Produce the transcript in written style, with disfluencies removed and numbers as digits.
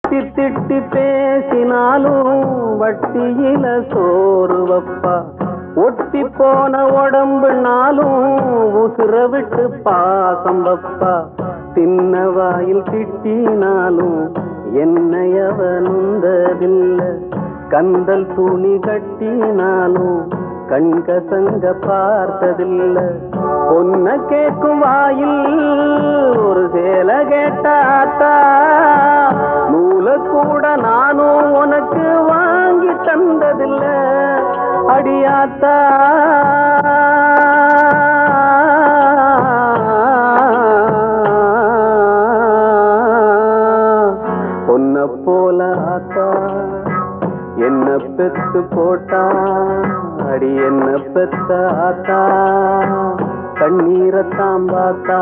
திட்டி பேசினாலும் வட்டியில சோறு வப்பா, ஒட்டி போன உடம்புனாலும் உசுர விட்டு பாசம் வப்பா. சின்ன வாயில் திட்டினாலும் என்னையவ நுந்ததில்ல, கந்தல் துணி கட்டினாலும் கண்கசங்க பார்த்ததில்ல. பொன்ன கேட்கும் வாயில் ஒரு சேல கேட்டாத்தா, நூல கூட நானும் உனக்கு வாங்கி தந்ததில்ல அடியாத்தா. பொன்ன போல ஆத்தா என்ன பெத்து போட்டா, அடி என்ன பெத்த ஆத்தா கண்ணீரத்தாம் பார்த்தா.